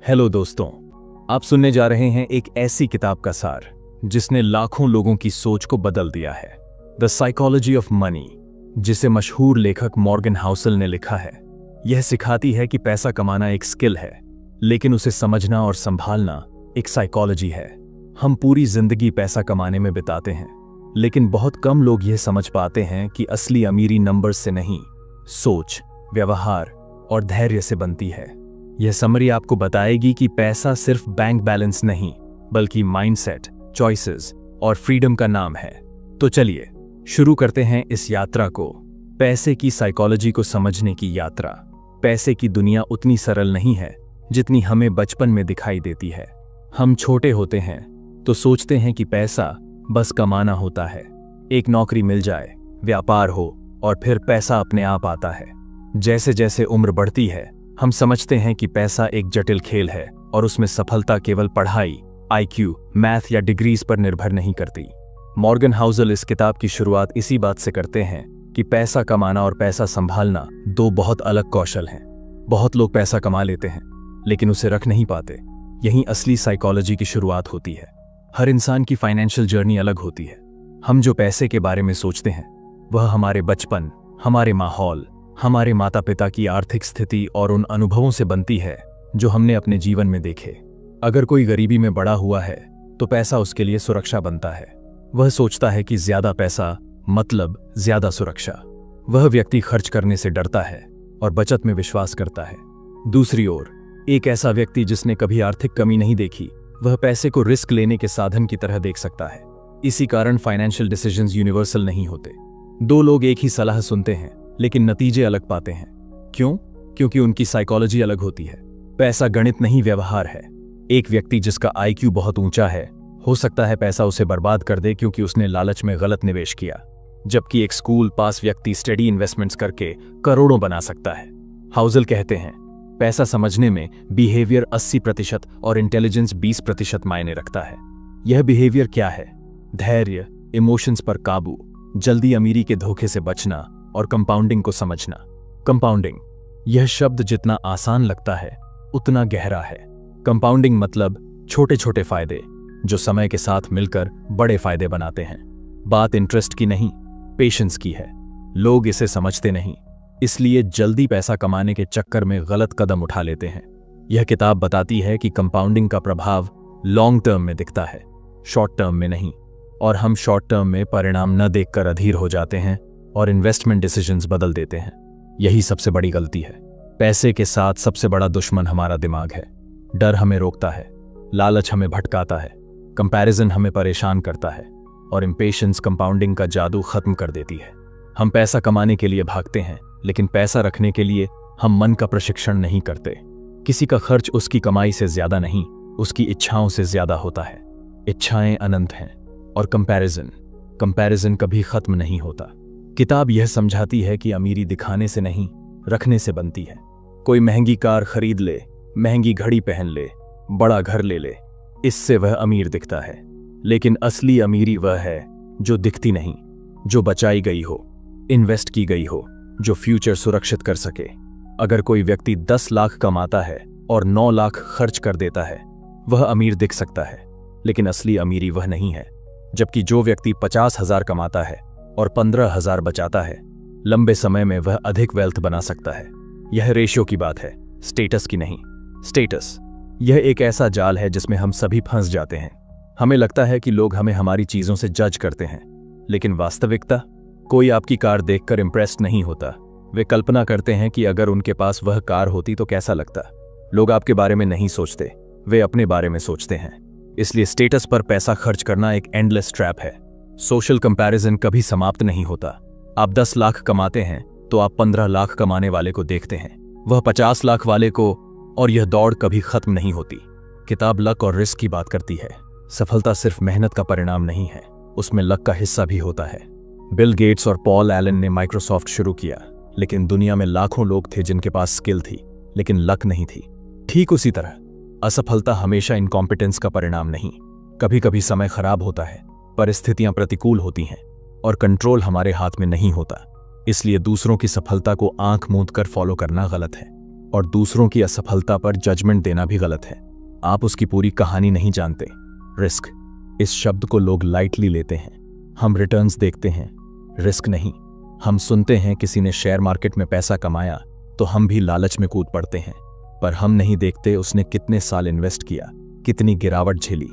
Hello दोस्तों, आप सुनने जा रहे हैं एक ऐसी किताब का सार जिसने लाखों लोगों की सोच को बदल दिया है। द साइकोलॉजी ऑफ मनी, जिसे मशहूर लेखक मॉर्गन हाउसल ने लिखा है। यह सिखाती है कि पैसा कमाना एक स्किल है, लेकिन उसे समझना और संभालना एक साइकोलॉजी है। हम पूरी जिंदगी पैसा कमाने में बिताते हैं, लेकिन बहुत कम लोग यह समझ पाते हैं कि असली अमीरी नंबर्स से नहीं, सोच, व्यवहार और धैर्य से बनती है। यह समरी आपको बताएगी कि पैसा सिर्फ बैंक बैलेंस नहीं, बल्कि माइंडसेट, चॉइसेस और फ्रीडम का नाम है। तो चलिए शुरू करते हैं इस यात्रा को, पैसे की साइकोलॉजी को समझने की यात्रा। पैसे की दुनिया उतनी सरल नहीं है जितनी हमें बचपन में दिखाई देती है। हम छोटे होते हैं तो सोचते हैं कि पैसा बस कमाना होता है, एक नौकरी मिल जाए, व्यापार हो और फिर पैसा अपने आप आता है। जैसे जैसे उम्र बढ़ती है, हम समझते हैं कि पैसा एक जटिल खेल है और उसमें सफलता केवल पढ़ाई, IQ, मैथ या डिग्रीज पर निर्भर नहीं करती। मॉर्गन हाउसल इस किताब की शुरुआत इसी बात से करते हैं कि पैसा कमाना और पैसा संभालना दो बहुत अलग कौशल हैं। बहुत लोग पैसा कमा लेते हैं लेकिन उसे रख नहीं पाते। यहीं असली साइकोलॉजी की शुरुआत होती है। हर इंसान की फाइनेंशियल जर्नी अलग होती है। हम जो पैसे के बारे में सोचते हैं वह हमारे बचपन, हमारे माहौल, हमारे माता पिता की आर्थिक स्थिति और उन अनुभवों से बनती है जो हमने अपने जीवन में देखे। अगर कोई गरीबी में बड़ा हुआ है तो पैसा उसके लिए सुरक्षा बनता है। वह सोचता है कि ज्यादा पैसा मतलब ज्यादा सुरक्षा। वह व्यक्ति खर्च करने से डरता है और बचत में विश्वास करता है। दूसरी ओर, एक ऐसा व्यक्ति जिसने कभी आर्थिक कमी नहीं देखी, वह पैसे को रिस्क लेने के साधन की तरह देख सकता है। इसी कारण फाइनेंशियल डिसीजंस यूनिवर्सल नहीं होते। दो लोग एक ही सलाह सुनते हैं लेकिन नतीजे अलग पाते हैं। क्यों? क्योंकि उनकी साइकोलॉजी अलग होती है। पैसा गणित नहीं, व्यवहार है। एक व्यक्ति जिसका IQ बहुत ऊंचा है, हो सकता है पैसा उसे बर्बाद कर दे क्योंकि उसने लालच में गलत निवेश किया, जबकि एक स्कूल पास व्यक्ति स्टडी इन्वेस्टमेंट्स करके करोड़ों बना सकता है। हाउसल कहते हैं, पैसा समझने में बिहेवियर 80% और इंटेलिजेंस 20% मायने रखता है। यह बिहेवियर क्या है? धैर्य, इमोशंस पर काबू, जल्दी अमीरी के धोखे से बचना और कंपाउंडिंग को समझना। कंपाउंडिंग, यह शब्द जितना आसान लगता है उतना गहरा है। कंपाउंडिंग मतलब छोटे छोटे फायदे जो समय के साथ मिलकर बड़े फायदे बनाते हैं। बात इंटरेस्ट की नहीं, पेशेंस की है। लोग इसे समझते नहीं, इसलिए जल्दी पैसा कमाने के चक्कर में गलत कदम उठा लेते हैं। यह किताब बताती है कि कंपाउंडिंग का प्रभाव लॉन्ग टर्म में दिखता है, शॉर्ट टर्म में नहीं। और हम शॉर्ट टर्म में परिणाम न देखकर अधीर हो जाते हैं और इन्वेस्टमेंट डिसीजंस बदल देते हैं। यही सबसे बड़ी गलती है। पैसे के साथ सबसे बड़ा दुश्मन हमारा दिमाग है। डर हमें रोकता है, लालच हमें भटकाता है, कंपैरिजन हमें परेशान करता है और इम्पेशेंस कंपाउंडिंग का जादू खत्म कर देती है। हम पैसा कमाने के लिए भागते हैं, लेकिन पैसा रखने के लिए हम मन का प्रशिक्षण नहीं करते। किसी का खर्च उसकी कमाई से ज्यादा नहीं, उसकी इच्छाओं से ज्यादा होता है। इच्छाएं अनंत हैं और कंपैरिजन कभी खत्म नहीं होता। किताब यह समझाती है कि अमीरी दिखाने से नहीं, रखने से बनती है। कोई महंगी कार खरीद ले, महंगी घड़ी पहन ले, बड़ा घर ले ले, इससे वह अमीर दिखता है। लेकिन असली अमीरी वह है जो दिखती नहीं, जो बचाई गई हो, इन्वेस्ट की गई हो, जो फ्यूचर सुरक्षित कर सके। अगर कोई व्यक्ति 10 लाख कमाता है और 9 लाख खर्च कर देता है, वह अमीर दिख सकता है, लेकिन असली अमीरी वह नहीं है। जबकि जो व्यक्ति 50,000 कमाता है और 15,000 बचाता है, लंबे समय में वह अधिक वेल्थ बना सकता है। यह रेशियो की बात है, स्टेटस की नहीं। स्टेटस, यह एक ऐसा जाल है जिसमें हम सभी फंस जाते हैं। हमें लगता है कि लोग हमें हमारी चीजों से जज करते हैं, लेकिन वास्तविकता, कोई आपकी कार देखकर इंप्रेस्ड नहीं होता। वे कल्पना करते हैं कि अगर उनके पास वह कार होती तो कैसा लगता। लोग आपके बारे में नहीं सोचते, वे अपने बारे में सोचते हैं। इसलिए स्टेटस पर पैसा खर्च करना एक एंडलेस ट्रैप है। सोशल कंपैरिजन कभी समाप्त नहीं होता। आप 10 लाख कमाते हैं तो आप 15 लाख कमाने वाले को देखते हैं, वह 50 लाख वाले को, और यह दौड़ कभी खत्म नहीं होती। किताब लक और रिस्क की बात करती है। सफलता सिर्फ मेहनत का परिणाम नहीं है, उसमें लक का हिस्सा भी होता है। बिल गेट्स और पॉल एलन ने माइक्रोसॉफ्ट शुरू किया, लेकिन दुनिया में लाखों लोग थे जिनके पास स्किल थी लेकिन लक नहीं थी। ठीक उसी तरह असफलता हमेशा इनकॉम्पिटेंस का परिणाम नहीं। कभी कभी समय खराब होता है, परिस्थितियां प्रतिकूल होती हैं और कंट्रोल हमारे हाथ में नहीं होता। इसलिए दूसरों की सफलता को आंख मूंद कर फॉलो करना गलत है। और दूसरों की असफलता पर जजमेंट देना भी गलत है। आप उसकी पूरी कहानी नहीं जानते। रिस्क, इस शब्द को लोग लाइटली लेते हैं। हम रिटर्न्स देखते हैं, रिस्क नहीं। हम सुनते हैं किसी ने शेयर मार्केट में पैसा कमाया तो हम भी लालच में कूद पड़ते हैं, पर हम नहीं देखते उसने कितने साल इन्वेस्ट किया, कितनी गिरावट झेली।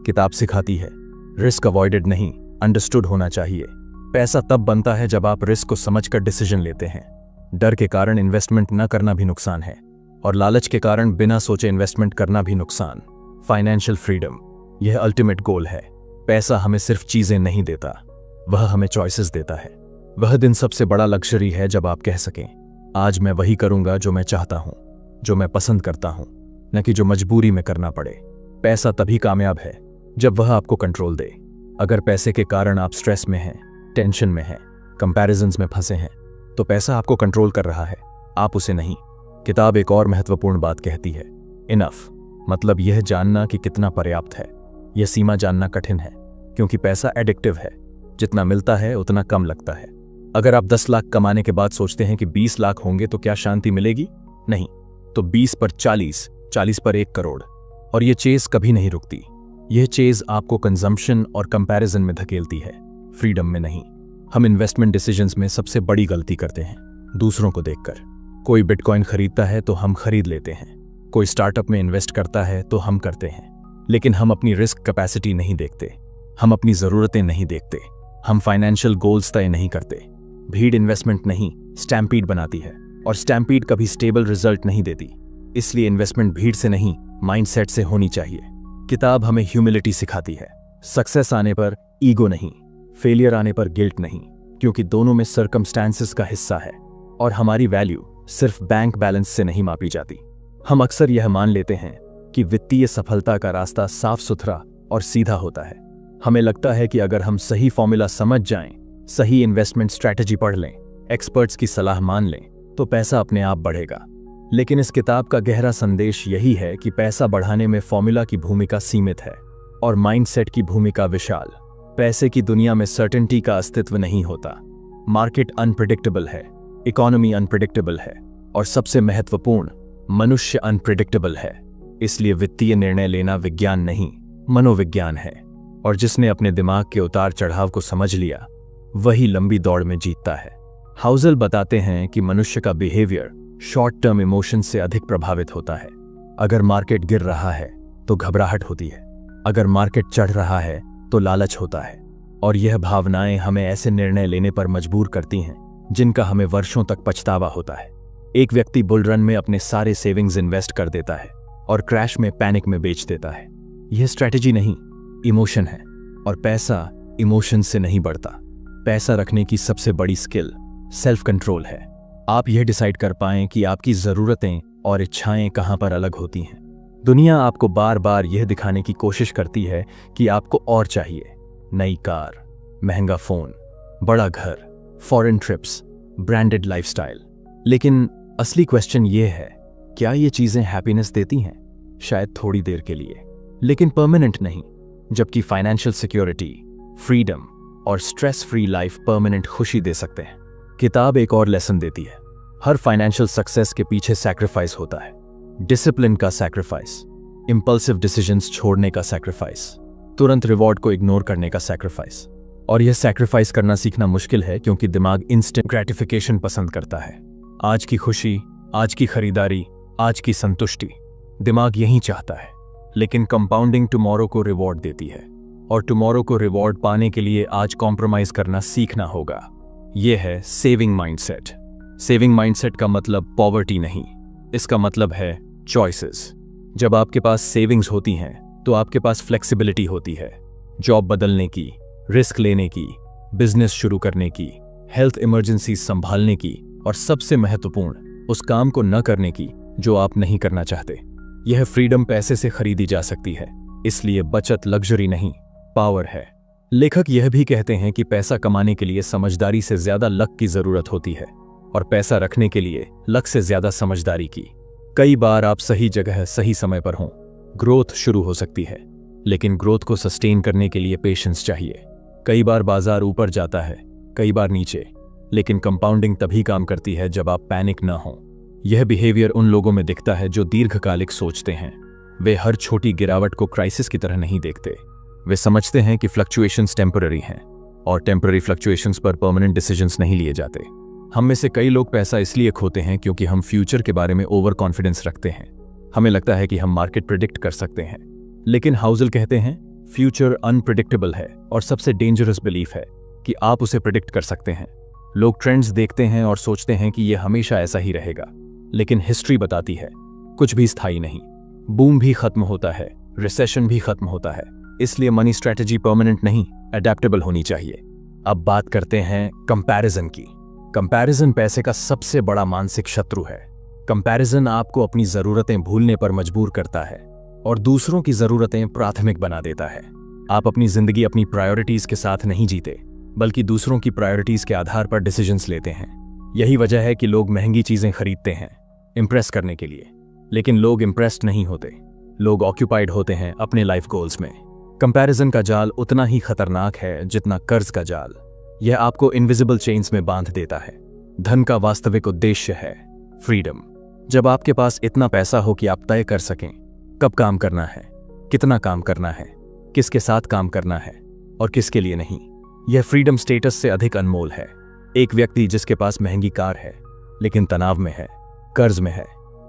किताब सिखाती है रिस्क अवॉइडेड नहीं, अंडरस्टूड होना चाहिए। पैसा तब बनता है जब आप रिस्क को समझकर डिसीजन लेते हैं। डर के कारण इन्वेस्टमेंट न करना भी नुकसान है, और लालच के कारण बिना सोचे इन्वेस्टमेंट करना भी नुकसान। फाइनेंशियल फ्रीडम, यह अल्टीमेट गोल है। पैसा हमें सिर्फ चीजें नहीं देता, वह हमें चॉइसेस देता है। वह दिन सबसे बड़ा लग्जरी है जब आप कह सकें, आज मैं वही करूंगा जो मैं चाहता हूं, जो मैं पसंद करता हूं, न कि जो मजबूरी में करना पड़े। पैसा तभी कामयाब है जब वह आपको कंट्रोल दे। अगर पैसे के कारण आप स्ट्रेस में हैं, टेंशन में हैं, कंपैरिजंस में फंसे हैं, तो पैसा आपको कंट्रोल कर रहा है, आप उसे नहीं। किताब एक और महत्वपूर्ण बात कहती है, इनफ, मतलब यह जानना कि कितना पर्याप्त है। यह सीमा जानना कठिन है, क्योंकि पैसा एडिक्टिव है। जितना मिलता है उतना कम लगता है। अगर आप 10 लाख कमाने के बाद सोचते हैं कि 20 लाख होंगे तो क्या शांति मिलेगी? नहीं, तो 20 पर 40, 40 पर 1 करोड़। और यह चेज कभी नहीं रुकती। यह चेज आपको कंजम्पशन और कंपैरिजन में धकेलती है, फ्रीडम में नहीं। हम इन्वेस्टमेंट डिसीजंस में सबसे बड़ी गलती करते हैं, दूसरों को देखकर। कोई बिटकॉइन खरीदता है तो हम खरीद लेते हैं, कोई स्टार्टअप में इन्वेस्ट करता है तो हम करते हैं, लेकिन हम अपनी रिस्क कैपेसिटी नहीं देखते, हम अपनी जरूरतें नहीं देखते, हम फाइनेंशियल गोल्स तय नहीं करते। भीड़ इन्वेस्टमेंट नहीं, स्टैम्पीड बनाती है, और स्टैम्पीड कभी स्टेबल रिजल्ट नहीं देती। इसलिए इन्वेस्टमेंट भीड़ से नहीं, माइंडसेट से होनी चाहिए। किताब हमें ह्यूमिलिटी सिखाती है। सक्सेस आने पर ईगो नहीं, फेलियर आने पर गिल्ट नहीं, क्योंकि दोनों में सर्कमस्टांसेस का हिस्सा है, और हमारी वैल्यू सिर्फ बैंक बैलेंस से नहीं मापी जाती। हम अक्सर यह मान लेते हैं कि वित्तीय सफलता का रास्ता साफ सुथरा और सीधा होता है। हमें लगता है कि अगर हम सही फॉर्मूला समझ जाएं, सही इन्वेस्टमेंट स्ट्रैटेजी पढ़ लें, एक्सपर्ट्स की सलाह मान लें, तो पैसा अपने आप बढ़ेगा। लेकिन इस किताब का गहरा संदेश यही है कि पैसा बढ़ाने में फॉर्मूला की भूमिका सीमित है और माइंडसेट की भूमिका विशाल। पैसे की दुनिया में सर्टेनिटी का अस्तित्व नहीं होता। मार्केट अनप्रेडिक्टेबल है, इकोनॉमी अनप्रेडिक्टेबल है, और सबसे महत्वपूर्ण, मनुष्य अनप्रेडिक्टेबल है। इसलिए वित्तीय निर्णय लेना विज्ञान नहीं, मनोविज्ञान है, और जिसने अपने दिमाग के उतार चढ़ाव को समझ लिया वही लंबी दौड़ में जीतता है। हाउजल बताते हैं कि मनुष्य का बिहेवियर शॉर्ट टर्म इमोशन से अधिक प्रभावित होता है। अगर मार्केट गिर रहा है तो घबराहट होती है, अगर मार्केट चढ़ रहा है तो लालच होता है, और यह भावनाएं हमें ऐसे निर्णय लेने पर मजबूर करती हैं जिनका हमें वर्षों तक पछतावा होता है। एक व्यक्ति बुल रन में अपने सारे सेविंग्स इन्वेस्ट कर देता है और क्रैश में पैनिक में बेच देता है। यह स्ट्रैटेजी नहीं, इमोशन है, और पैसा इमोशन से नहीं बढ़ता। पैसा रखने की सबसे बड़ी स्किल सेल्फ कंट्रोल है। आप यह डिसाइड कर पाएं कि आपकी जरूरतें और इच्छाएं कहां पर अलग होती हैं। दुनिया आपको बार बार यह दिखाने की कोशिश करती है कि आपको और चाहिए, नई कार, महंगा फोन, बड़ा घर, फॉरेन ट्रिप्स, ब्रांडेड लाइफस्टाइल। लेकिन असली क्वेश्चन यह है, क्या ये चीजें हैप्पीनेस देती हैं? शायद थोड़ी देर के लिए, लेकिन परमानेंट नहीं। जबकि फाइनेंशियल सिक्योरिटी, फ्रीडम और स्ट्रेस फ्री लाइफ परमानेंट खुशी दे सकते हैं। किताब एक और लेसन देती है, हर फाइनेंशियल सक्सेस के पीछे सैक्रिफाइस होता है। डिसिप्लिन का सैक्रिफाइस, इंपल्सिव डिसीजंस छोड़ने का सैक्रिफाइस, तुरंत रिवॉर्ड को इग्नोर करने का सैक्रिफाइस। और यह सैक्रिफाइस करना सीखना मुश्किल है, क्योंकि दिमाग इंस्टेंट ग्रेटिफिकेशन पसंद करता है। आज की खुशी, आज की खरीदारी, आज की संतुष्टि, दिमाग यही चाहता है। लेकिन कंपाउंडिंग टुमारो को रिवॉर्ड देती है, और टुमारो को रिवॉर्ड पाने के लिए आज कॉम्प्रोमाइज करना सीखना होगा। यह है सेविंग माइंडसेट। सेविंग माइंडसेट का मतलब पॉवर्टी नहीं, इसका मतलब है चॉइसेस। जब आपके पास सेविंग्स होती हैं तो आपके पास फ्लेक्सिबिलिटी होती है, जॉब बदलने की, रिस्क लेने की, बिजनेस शुरू करने की, हेल्थ इमरजेंसी संभालने की, और सबसे महत्वपूर्ण, उस काम को न करने की जो आप नहीं करना चाहते। यह फ्रीडम पैसे से खरीदी जा सकती है, इसलिए बचत लग्जरी नहीं, पावर है। लेखक यह भी कहते हैं कि पैसा कमाने के लिए समझदारी से ज्यादा लक की जरूरत होती है, और पैसा रखने के लिए लक से ज्यादा समझदारी की। कई बार आप सही जगह सही समय पर हों, ग्रोथ शुरू हो सकती है, लेकिन ग्रोथ को सस्टेन करने के लिए पेशेंस चाहिए। कई बार बाजार ऊपर जाता है, कई बार नीचे, लेकिन कंपाउंडिंग तभी काम करती है जब आप पैनिक न हो। यह बिहेवियर उन लोगों में दिखता है जो दीर्घकालिक सोचते हैं। वे हर छोटी गिरावट को क्राइसिस की तरह नहीं देखते। वे समझते हैं कि फ्लक्चुएशंस टेम्पररी हैं और टेम्पररी फ्लक्चुएशंस पर परमानेंट डिसीजंस नहीं लिए जाते। हम में से कई लोग पैसा इसलिए खोते हैं क्योंकि हम फ्यूचर के बारे में ओवर कॉन्फिडेंस रखते हैं। हमें लगता है कि हम मार्केट प्रिडिक्ट कर सकते हैं, लेकिन हाउजल कहते हैं फ्यूचर अनप्रिडिक्टेबल है और सबसे डेंजरस बिलीफ है कि आप उसे प्रिडिक्ट कर सकते हैं। लोग ट्रेंड्स देखते हैं और सोचते हैं कि यह हमेशा ऐसा ही रहेगा, लेकिन हिस्ट्री बताती है कुछ भी स्थायी नहीं। बूम भी खत्म होता है, रिसेशन भी खत्म होता है। इसलिए मनी स्ट्रैटेजी परमानेंट नहीं, अडेप्टेबल होनी चाहिए। अब बात करते हैं कंपैरिजन की। कंपैरिजन पैसे का सबसे बड़ा मानसिक शत्रु है। कंपैरिजन आपको अपनी जरूरतें भूलने पर मजबूर करता है और दूसरों की जरूरतें प्राथमिक बना देता है। आप अपनी जिंदगी अपनी प्रायोरिटीज के साथ नहीं जीते, बल्कि दूसरों की प्रायोरिटीज के आधार पर डिसीजंस लेते हैं। यही वजह है कि लोग महंगी चीजें खरीदते हैं इंप्रेस करने के लिए, लेकिन लोग इंप्रेस्ड नहीं होते। लोग ऑक्यूपाइड होते हैं अपने लाइफ गोल्स में। कंपैरिजन का जाल उतना ही खतरनाक है जितना कर्ज का जाल। यह आपको इनविजिबल चेन्स में बांध देता है। धन का वास्तविक उद्देश्य है फ्रीडम। जब आपके पास इतना पैसा हो कि आप तय कर सकें कब काम करना है, कितना काम करना है, किसके साथ काम करना है और किसके लिए नहीं, यह फ्रीडम स्टेटस से अधिक अनमोल है। एक व्यक्ति जिसके पास महंगी कार है लेकिन तनाव में है, कर्ज में है,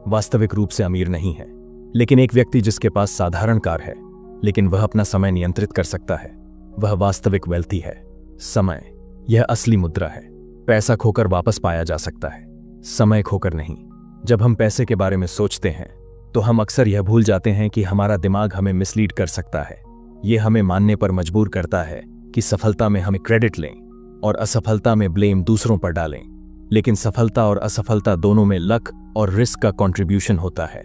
वास्तविक रूप से अमीर नहीं है। लेकिन एक व्यक्ति जिसके पास साधारण कार है लेकिन वह अपना समय नियंत्रित कर सकता है, वह वास्तविक वेल्थी है। समय यह असली मुद्रा है। पैसा खोकर वापस पाया जा सकता है, समय खोकर नहीं। जब हम पैसे के बारे में सोचते हैं तो हम अक्सर यह भूल जाते हैं कि हमारा दिमाग हमें मिसलीड कर सकता है। यह हमें मानने पर मजबूर करता है कि सफलता में हमें क्रेडिट लें और असफलता में ब्लेम दूसरों पर डालें। लेकिन सफलता और असफलता दोनों में लक और रिस्क का कंट्रीब्यूशन होता है।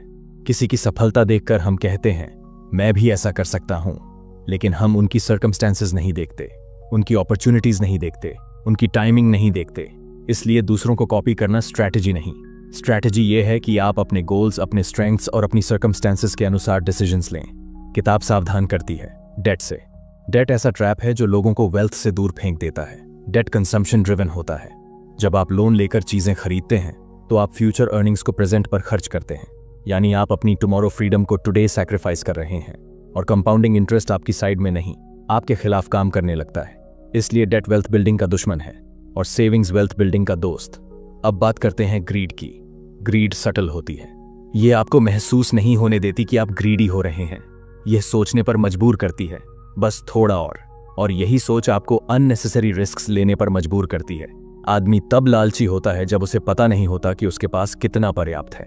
किसी की सफलता देखकर हम कहते हैं मैं भी ऐसा कर सकता हूं, लेकिन हम उनकी सर्कमस्टेंसेस नहीं देखते, उनकी अपॉर्चुनिटीज नहीं देखते, उनकी टाइमिंग नहीं देखते। इसलिए दूसरों को कॉपी करना स्ट्रैटेजी नहीं। स्ट्रैटेजी यह है कि आप अपने गोल्स, अपने स्ट्रेंथ्स और अपनी सर्कमस्टेंसेस के अनुसार डिसीजंस लें। किताब सावधान करती है डेट से। डेट ऐसा ट्रैप है जो लोगों को वेल्थ से दूर फेंक देता है। डेट कंजम्पशन ड्रिवन होता है। जब आप लोन लेकर चीजें खरीदते हैं तो आप फ्यूचर अर्निंग्स को प्रेजेंट पर खर्च करते हैं, यानी आप अपनी टुमारो फ्रीडम को टुडे सैक्रिफाइस कर रहे हैं। और कंपाउंडिंग इंटरेस्ट आपकी साइड में नहीं, आपके खिलाफ काम करने लगता है। इसलिए डेट वेल्थ बिल्डिंग का दुश्मन है और सेविंग्स वेल्थ बिल्डिंग का दोस्त। अब बात करते हैं ग्रीड की। ग्रीड सटल होती है। ये आपको महसूस नहीं होने देती कि आप ग्रीडी हो रहे हैं। यह सोचने पर मजबूर करती है बस थोड़ा और यही सोच आपको अननेसेसरी रिस्क्स लेने पर मजबूर करती है। आदमी तब लालची होता है जब उसे पता नहीं होता कि उसके पास कितना पर्याप्त है,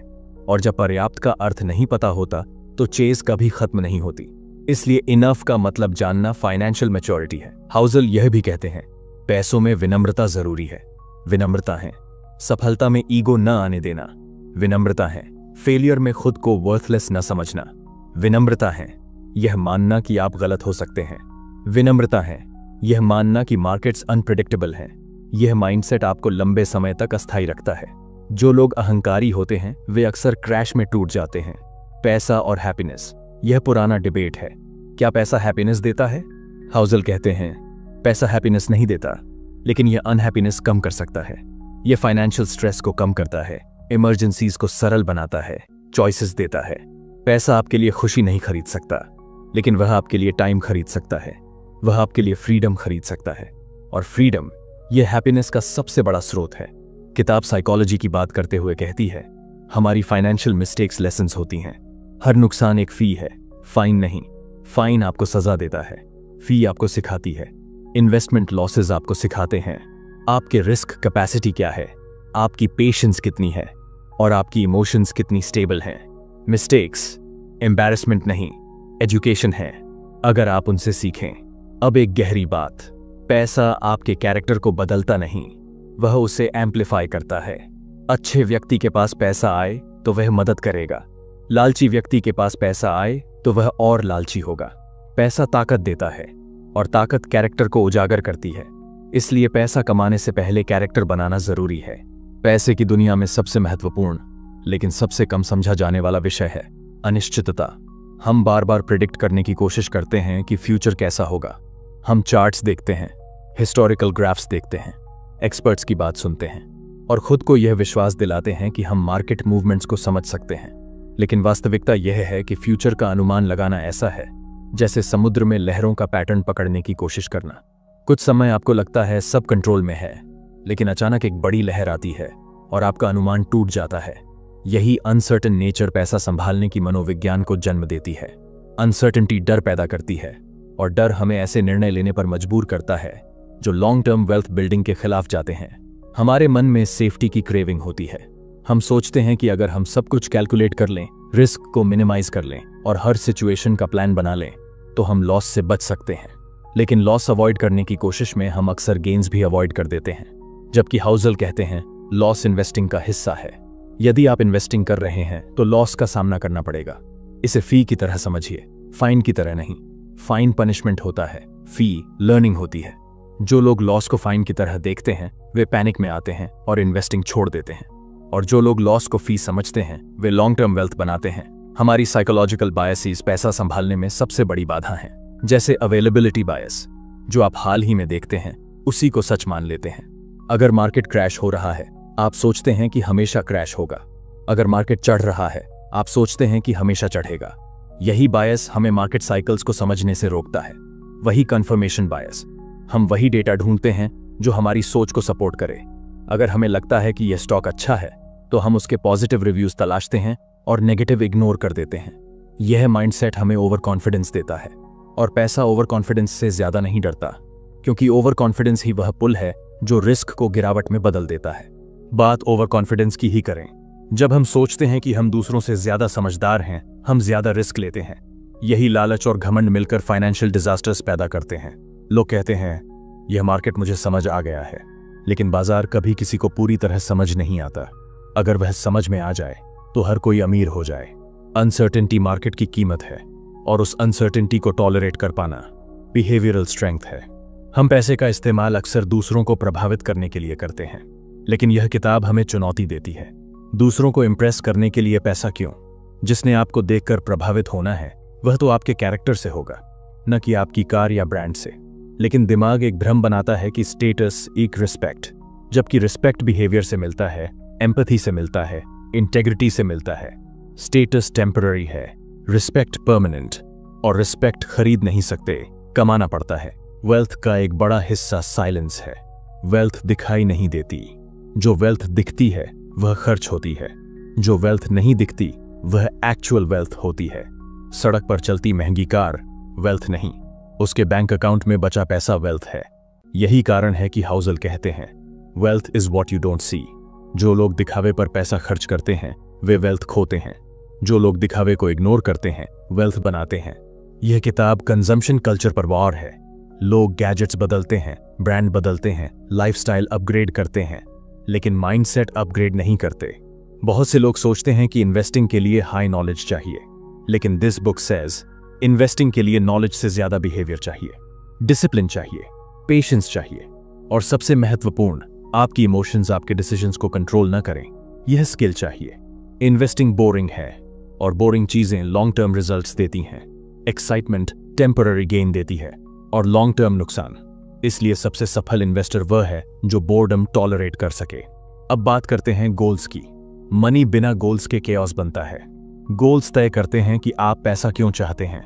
और जब पर्याप्त का अर्थ नहीं पता होता तो चेज कभी खत्म नहीं होती। इसलिए इनफ का मतलब जानना फाइनेंशियल मैच्योरिटी है। हाउजल यह भी कहते हैं पैसों में विनम्रता जरूरी है। विनम्रता है सफलता में ईगो न आने देना। विनम्रता है फेलियर में खुद को वर्थलेस न समझना। विनम्रता है यह मानना कि आप गलत हो सकते हैं। विनम्रता है यह मानना कि मार्केट्स अनप्रेडिक्टेबल हैं। यह माइंडसेट आपको लंबे समय तक अस्थायी रखता है। जो लोग अहंकारी होते हैं वे अक्सर क्रैश में टूट जाते हैं। पैसा और हैप्पीनेस, यह पुराना डिबेट है। क्या पैसा हैप्पीनेस देता है? हाउजल कहते हैं पैसा हैप्पीनेस नहीं देता, लेकिन यह अनहैप्पीनेस कम कर सकता है। यह फाइनेंशियल स्ट्रेस को कम करता है, इमरजेंसीज को सरल बनाता है, चॉइसेस देता है। पैसा आपके लिए खुशी नहीं खरीद सकता, लेकिन वह आपके लिए टाइम खरीद सकता है। वह आपके लिए फ्रीडम खरीद सकता है, और फ्रीडम यह हैप्पीनेस का सबसे बड़ा स्रोत है। किताब साइकोलॉजी की बात करते हुए कहती है हमारी फाइनेंशियल मिस्टेक्स लेसन्स होती हैं। हर नुकसान एक फी है, फाइन नहीं। फाइन आपको सजा देता है, फी आपको सिखाती है। इन्वेस्टमेंट लॉसेस आपको सिखाते हैं आपके रिस्क कैपेसिटी क्या है, आपकी पेशेंस कितनी है, और आपकी इमोशंस कितनी स्टेबल हैं। मिस्टेक्स एम्बैरेसमेंट नहीं, एजुकेशन है अगर आप उनसे सीखें। अब एक गहरी बात, पैसा आपके कैरेक्टर को बदलता नहीं, वह उसे एम्प्लीफाई करता है। अच्छे व्यक्ति के पास पैसा आए तो वह मदद करेगा, लालची व्यक्ति के पास पैसा आए तो वह और लालची होगा। पैसा ताकत देता है और ताकत कैरेक्टर को उजागर करती है। इसलिए पैसा कमाने से पहले कैरेक्टर बनाना जरूरी है। पैसे की दुनिया में सबसे महत्वपूर्ण लेकिन सबसे कम समझा जाने वाला विषय है अनिश्चितता। हम बार बार प्रिडिक्ट करने की कोशिश करते हैं कि फ्यूचर कैसा होगा। हम चार्ट्स देखते हैं, हिस्टोरिकल ग्राफ्स देखते हैं, एक्सपर्ट्स की बात सुनते हैं, और खुद को यह विश्वास दिलाते हैं कि हम मार्केट मूवमेंट्स को समझ सकते हैं। लेकिन वास्तविकता यह है कि फ्यूचर का अनुमान लगाना ऐसा है जैसे समुद्र में लहरों का पैटर्न पकड़ने की कोशिश करना। कुछ समय आपको लगता है सब कंट्रोल में है, लेकिन अचानक एक बड़ी लहर आती है और आपका अनुमान टूट जाता है। यही अनसर्टेन नेचर पैसा संभालने की मनोविज्ञान को जन्म देती है। अनसर्टेनिटी डर पैदा करती है और डर हमें ऐसे निर्णय लेने पर मजबूर करता है जो लॉन्ग टर्म वेल्थ बिल्डिंग के खिलाफ जाते हैं। हमारे मन में सेफ्टी की क्रेविंग होती है। हम सोचते हैं कि अगर हम सब कुछ कैलकुलेट कर लें, रिस्क को मिनिमाइज कर लें और हर सिचुएशन का प्लान बना लें तो हम लॉस से बच सकते हैं। लेकिन लॉस अवॉइड करने की कोशिश में हम अक्सर गेन्स भी अवॉइड कर देते हैं। जबकि हाउसल कहते हैं लॉस इन्वेस्टिंग का हिस्सा है। यदि आप इन्वेस्टिंग कर रहे हैं तो लॉस का सामना करना पड़ेगा। इसे फी की तरह समझिए, फाइन की तरह नहीं। फाइन पनिशमेंट होता है, फी लर्निंग होती है। जो लोग लॉस को फाइन की तरह देखते हैं वे पैनिक में आते हैं और इन्वेस्टिंग छोड़ देते हैं, और जो लोग लॉस को फी समझते हैं वे लॉन्ग टर्म वेल्थ बनाते हैं। हमारी साइकोलॉजिकल बायसेस पैसा संभालने में सबसे बड़ी बाधा हैं, जैसे अवेलेबिलिटी बायस, जो आप हाल ही में देखते हैं उसी को सच मान लेते हैं। अगर मार्केट क्रैश हो रहा है आप सोचते हैं कि हमेशा क्रैश होगा। अगर मार्केट चढ़ रहा है आप सोचते हैं कि हमेशा चढ़ेगा। यही बायस हमें मार्केट साइकिल्स को समझने से रोकता है। वही कंफर्मेशन बायस। हम वही डेटा ढूंढते हैं जो हमारी सोच को सपोर्ट करे। अगर हमें लगता है कि यह स्टॉक अच्छा है तो हम उसके पॉजिटिव रिव्यूज तलाशते हैं और नेगेटिव इग्नोर कर देते हैं। यह माइंडसेट हमें ओवर कॉन्फिडेंस देता है, और पैसा ओवर कॉन्फिडेंस से ज्यादा नहीं डरता, क्योंकि ओवर कॉन्फिडेंस ही वह पुल है जो रिस्क को गिरावट में बदल देता है। बात ओवर कॉन्फिडेंस की ही करें। जब हम सोचते हैं कि हम दूसरों से ज्यादा समझदार हैं, हम ज्यादा रिस्क लेते हैं। यही लालच और घमंड मिलकर फाइनेंशियल डिजास्टर्स पैदा करते हैं। लोग कहते हैं यह मार्केट मुझे समझ आ गया है, लेकिन बाजार कभी किसी को पूरी तरह समझ नहीं आता। अगर वह समझ में आ जाए तो हर कोई अमीर हो जाए। अनसर्टेनिटी मार्केट की कीमत है, और उस अनसर्टेनिटी को टॉलरेट कर पाना बिहेवियरल स्ट्रेंथ है। हम पैसे का इस्तेमाल अक्सर दूसरों को प्रभावित करने के लिए करते हैं, लेकिन यह किताब हमें चुनौती देती है। दूसरों को इंप्रेस करने के लिए पैसा क्यों? जिसने आपको देखकर प्रभावित होना है वह तो आपके कैरेक्टर से होगा, न कि आपकी कार या ब्रांड से। लेकिन दिमाग एक भ्रम बनाता है कि स्टेटस एक रिस्पेक्ट, जबकि रिस्पेक्ट बिहेवियर से मिलता है, एम्पैथी से मिलता है, इंटेग्रिटी से मिलता है। स्टेटस टेम्पररी है, रिस्पेक्ट परमानेंट, और रिस्पेक्ट खरीद नहीं सकते, कमाना पड़ता है। वेल्थ का एक बड़ा हिस्सा साइलेंस है। वेल्थ दिखाई नहीं देती। जो वेल्थ दिखती है वह खर्च होती है। जो वेल्थ नहीं दिखती वह एक्चुअल वेल्थ होती है। सड़क पर चलती महंगी कार वेल्थ नहीं, उसके बैंक अकाउंट में बचा पैसा वेल्थ है। यही कारण है कि हाउसल कहते हैं wealth is what you don't see. जो लोग दिखावे पर पैसा खर्च करते हैं वे वेल्थ खोते हैं। जो लोग दिखावे को इग्नोर करते हैं वेल्थ बनाते हैं। यह किताब कंजम्पशन कल्चर पर वार है। लोग गैजेट्स बदलते हैं, ब्रांड बदलते हैं, लाइफस्टाइल अपग्रेड करते हैं, लेकिन माइंडसेट अपग्रेड नहीं करते। बहुत से लोग सोचते हैं कि इन्वेस्टिंग के लिए हाई नॉलेज चाहिए, लेकिन दिस बुक सेज इन्वेस्टिंग के लिए नॉलेज से ज्यादा बिहेवियर चाहिए, डिसिप्लिन चाहिए, पेशेंस चाहिए, और सबसे महत्वपूर्ण आपकी इमोशंस आपके डिसीजंस को कंट्रोल न करें, यह स्किल चाहिए। इन्वेस्टिंग बोरिंग है, और बोरिंग चीजें लॉन्ग टर्म रिजल्ट्स देती हैं। एक्साइटमेंट टेम्पररी गेन देती है, और लॉन्ग टर्म नुकसान। इसलिए सबसे सफल इन्वेस्टर वह है जो बोर्डम टॉलरेट कर सके। अब बात करते हैं गोल्स की। मनी बिना गोल्स के केओस बनता है। गोल्स तय करते हैं कि आप पैसा क्यों चाहते हैं।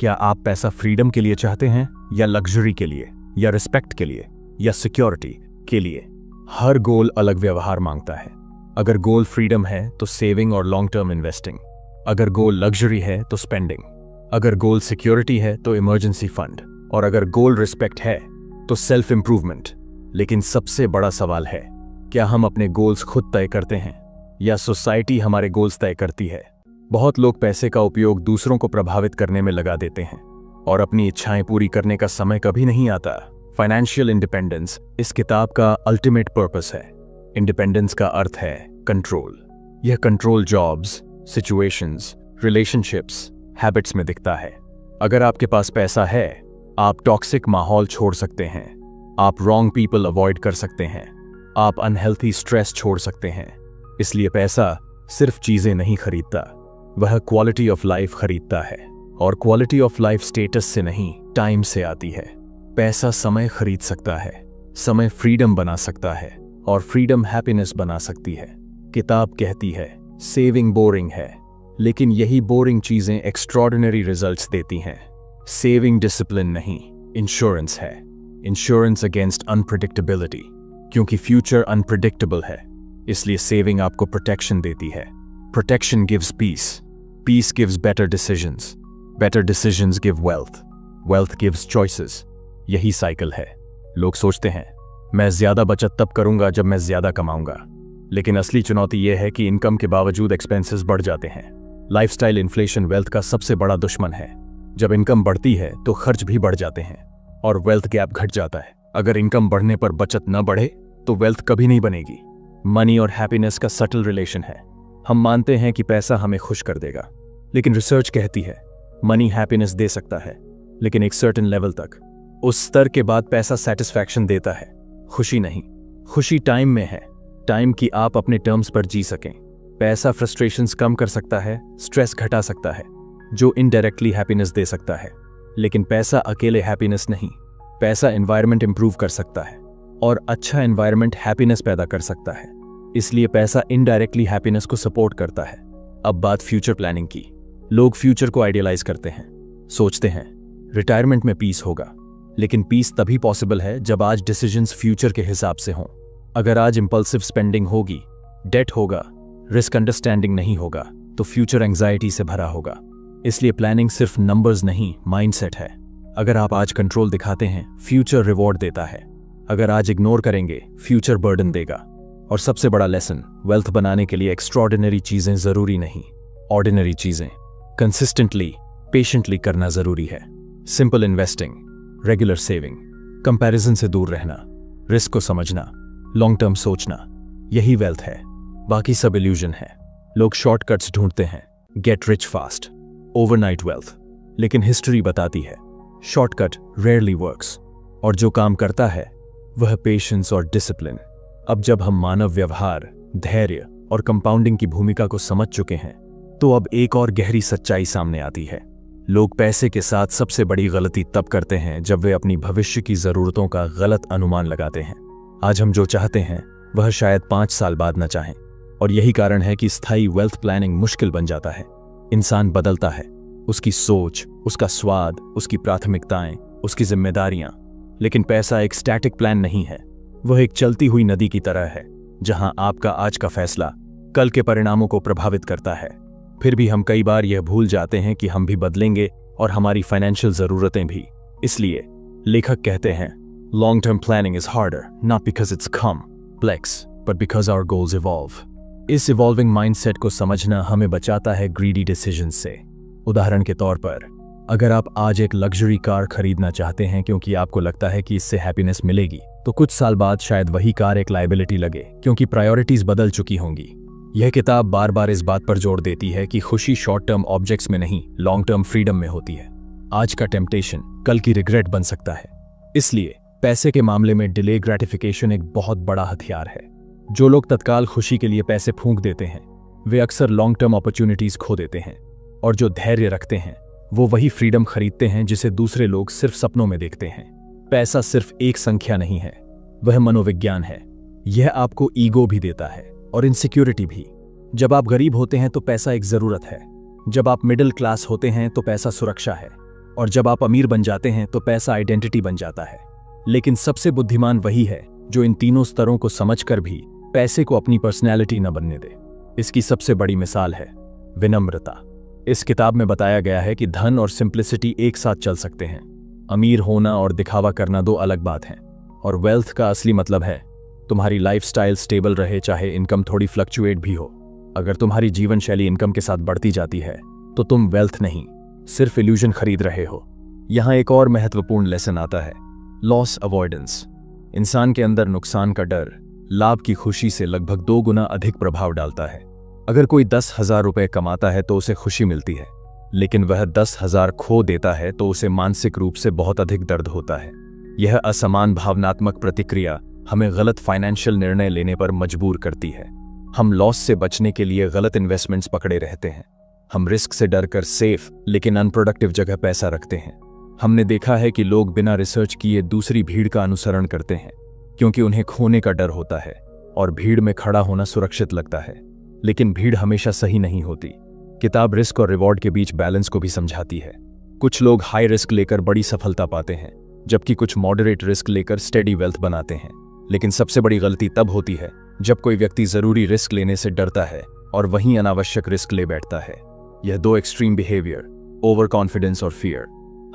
क्या आप पैसा फ्रीडम के लिए चाहते हैं, या लग्जरी के लिए, या रिस्पेक्ट के लिए, या सिक्योरिटी के लिए? हर गोल अलग व्यवहार मांगता है। अगर गोल फ्रीडम है तो सेविंग और लॉन्ग टर्म इन्वेस्टिंग। अगर गोल लग्जरी है तो स्पेंडिंग। अगर गोल सिक्योरिटी है तो इमरजेंसी फंड। और अगर गोल रिस्पेक्ट है तो सेल्फ इंप्रूवमेंट। लेकिन सबसे बड़ा सवाल है, क्या हम अपने गोल्स खुद तय करते हैं, या सोसाइटी हमारे गोल्स तय करती है? बहुत लोग पैसे का उपयोग दूसरों को प्रभावित करने में लगा देते हैं, और अपनी इच्छाएं पूरी करने का समय कभी नहीं आता। फाइनेंशियल इंडिपेंडेंस इस किताब का अल्टीमेट पर्पस है। इंडिपेंडेंस का अर्थ है कंट्रोल। यह control jobs, situations, relationships, habits में दिखता है। अगर आपके पास पैसा है आप टॉक्सिक माहौल छोड़ सकते हैं, आप रॉन्ग पीपल अवॉइड कर सकते हैं, आप अनहेल्थी स्ट्रेस छोड़ सकते हैं। इसलिए पैसा सिर्फ चीजें नहीं खरीदता, वह क्वालिटी ऑफ लाइफ खरीदता है, और क्वालिटी ऑफ लाइफ स्टेटस से नहीं टाइम से आती है। पैसा समय खरीद सकता है, समय फ्रीडम बना सकता है, और फ्रीडम हैप्पीनेस बना सकती है। किताब कहती है सेविंग बोरिंग है, लेकिन यही बोरिंग चीजें एक्स्ट्रॉर्डिनरी रिजल्ट्स देती हैं। सेविंग डिसिप्लिन नहीं, इंश्योरेंस है। इंश्योरेंस अगेंस्ट अनप्रिडिक्टेबिलिटी, क्योंकि फ्यूचर अनप्रिडिक्टेबल है, इसलिए सेविंग आपको प्रोटेक्शन देती है। Protection gives peace, peace gives better decisions give wealth, wealth gives choices. यही साइकिल है। लोग सोचते हैं मैं ज्यादा बचत तब करूंगा जब मैं ज्यादा कमाऊंगा, लेकिन असली चुनौती यह है कि इनकम के बावजूद एक्सपेंसेस बढ़ जाते हैं। लाइफस्टाइल इन्फ्लेशन वेल्थ का सबसे बड़ा दुश्मन है। जब इनकम बढ़ती है तो खर्च भी बढ़ जाते हैं और वेल्थ गैप घट जाता है। अगर इनकम बढ़ने पर बचत न बढ़े तो वेल्थ कभी नहीं बनेगी। मनी और हैप्पीनेस का सटल रिलेशन है। हम मानते हैं कि पैसा हमें खुश कर देगा, लेकिन रिसर्च कहती है मनी हैप्पीनेस दे सकता है, लेकिन एक सर्टेन लेवल तक। उस स्तर के बाद पैसा सेटिस्फैक्शन देता है, खुशी नहीं। खुशी टाइम में है, टाइम की आप अपने टर्म्स पर जी सकें। पैसा फ्रस्ट्रेशंस कम कर सकता है, स्ट्रेस घटा सकता है, जो इनडायरेक्टली हैप्पीनेस दे सकता है, लेकिन पैसा अकेले हैप्पीनेस नहीं। पैसा एनवायरनमेंट इंप्रूव कर सकता है, और अच्छा एनवायरनमेंट हैप्पीनेस पैदा कर सकता है। इसलिए पैसा इनडायरेक्टली हैप्पीनेस को सपोर्ट करता है। अब बात फ्यूचर प्लानिंग की। लोग फ्यूचर को आइडियलाइज करते हैं, सोचते हैं रिटायरमेंट में पीस होगा, लेकिन पीस तभी पॉसिबल है जब आज डिसीजंस फ्यूचर के हिसाब से हों। अगर आज इंपल्सिव स्पेंडिंग होगी, डेट होगा, रिस्क अंडरस्टैंडिंग नहीं होगा, तो फ्यूचर एंग्जाइटी से भरा होगा। इसलिए प्लानिंग सिर्फ नंबर्स नहीं, माइंडसेट है। अगर आप आज कंट्रोल दिखाते हैं, फ्यूचर रिवॉर्ड देता है। अगर आज इग्नोर करेंगे, फ्यूचर बर्डन देगा। और सबसे बड़ा लेसन, वेल्थ बनाने के लिए एक्स्ट्रॉर्डिनरी चीजें जरूरी नहीं, ऑर्डिनरी चीजें कंसिस्टेंटली, पेशेंटली करना जरूरी है। Simple investing, regular saving, comparison से दूर रहना, रिस्क को समझना, लॉन्ग टर्म सोचना, यही वेल्थ है। बाकी सब इल्यूजन है। लोग शॉर्टकट्स ढूंढते हैं, get rich fast, overnight wealth, लेकिन हिस्ट्री बताती है शॉर्टकट रेयरली वर्क्स, और जो काम करता है वह पेशेंस और डिसिप्लिन। अब जब हम मानव व्यवहार, धैर्य और कंपाउंडिंग की भूमिका को समझ चुके हैं, तो अब एक और गहरी सच्चाई सामने आती है। लोग पैसे के साथ सबसे बड़ी गलती तब करते हैं जब वे अपनी भविष्य की जरूरतों का गलत अनुमान लगाते हैं। आज हम जो चाहते हैं वह शायद 5 साल बाद न चाहें, और यही कारण है कि स्थायी वेल्थ प्लानिंग मुश्किल बन जाता है। इंसान बदलता है, उसकी सोच, उसका स्वाद, उसकी प्राथमिकताएं, उसकी जिम्मेदारियां, लेकिन पैसा एक स्टैटिक प्लान नहीं है। वह एक चलती हुई नदी की तरह है, जहां आपका आज का फैसला कल के परिणामों को प्रभावित करता है। फिर भी हम कई बार यह भूल जाते हैं कि हम भी बदलेंगे और हमारी फाइनेंशियल जरूरतें भी। इसलिए लेखक कहते हैं long term planning is harder not because it's complex but because our goals evolve. इस इवॉल्विंग माइंडसेट को समझना हमें बचाता है ग्रीडी डिसीजंस से। उदाहरण के तौर पर, अगर आप आज एक लग्जरी कार खरीदना चाहते हैं क्योंकि आपको लगता है कि इससे हैप्पीनेस मिलेगी, तो कुछ साल बाद शायद वही कार एक लायबिलिटी लगे, क्योंकि प्रायोरिटीज बदल चुकी होंगी। यह किताब बार बार इस बात पर जोर देती है कि खुशी शॉर्ट टर्म ऑब्जेक्ट्स में नहीं, लॉन्ग टर्म फ्रीडम में होती है। आज का टेम्पटेशन कल की रिग्रेट बन सकता है। इसलिए पैसे के मामले में डिले ग्रेटिफिकेशन एक बहुत बड़ा हथियार है। जो लोग तत्काल खुशी के लिए पैसे फूंक देते हैं, वे अक्सर लॉन्ग टर्म अपॉर्चुनिटीज खो देते हैं, और जो धैर्य रखते हैं वो वही फ्रीडम खरीदते हैं जिसे दूसरे लोग सिर्फ सपनों में देखते हैं। पैसा सिर्फ एक संख्या नहीं है, वह मनोविज्ञान है। यह आपको ईगो भी देता है और इनसिक्योरिटी भी। जब आप गरीब होते हैं तो पैसा एक जरूरत है, जब आप मिडिल क्लास होते हैं तो पैसा सुरक्षा है, और जब आप अमीर बन जाते हैं तो पैसा आइडेंटिटी बन जाता है। लेकिन सबसे बुद्धिमान वही है जो इन तीनों स्तरों को समझकर भी पैसे को अपनी पर्सनैलिटी न बनने दे। इसकी सबसे बड़ी मिसाल है विनम्रता। इस किताब में बताया गया है कि धन और सिंप्लिसिटी एक साथ चल सकते हैं। अमीर होना और दिखावा करना दो अलग बात हैं, और वेल्थ का असली मतलब है तुम्हारी लाइफस्टाइल स्टेबल रहे, चाहे इनकम थोड़ी फ्लक्चुएट भी हो। अगर तुम्हारी जीवन शैली इनकम के साथ बढ़ती जाती है तो तुम वेल्थ नहीं, सिर्फ इल्यूजन खरीद रहे हो। यहां एक और महत्वपूर्ण लेसन आता है, लॉस अवॉइडेंस। इंसान के अंदर नुकसान का डर लाभ की खुशी से लगभग 2 गुना अधिक प्रभाव डालता है। अगर कोई 10,000 रुपए कमाता है तो उसे खुशी मिलती है, लेकिन वह 10,000 खो देता है तो उसे मानसिक रूप से बहुत अधिक दर्द होता है। यह असमान भावनात्मक प्रतिक्रिया हमें गलत फाइनेंशियल निर्णय लेने पर मजबूर करती है। हम लॉस से बचने के लिए गलत इन्वेस्टमेंट्स पकड़े रहते हैं। हम रिस्क से डरकर सेफ लेकिन अनप्रोडक्टिव जगह पैसा रखते हैं। हमने देखा है कि लोग बिना रिसर्च किए दूसरी भीड़ का अनुसरण करते हैं, क्योंकि उन्हें खोने का डर होता है। और भीड़ में खड़ा होना सुरक्षित लगता है, लेकिन भीड़ हमेशा सही नहीं होती। किताब रिस्क और रिवॉर्ड के बीच बैलेंस को भी समझाती है। कुछ लोग हाई रिस्क लेकर बड़ी सफलता पाते हैं, जबकि कुछ मॉडरेट रिस्क लेकर स्टेडी वेल्थ बनाते हैं। लेकिन सबसे बड़ी गलती तब होती है जब कोई व्यक्ति जरूरी रिस्क लेने से डरता है और वहीं अनावश्यक रिस्क ले बैठता है। यह दो एक्सट्रीम बिहेवियर, ओवर कॉन्फिडेंस और फियर,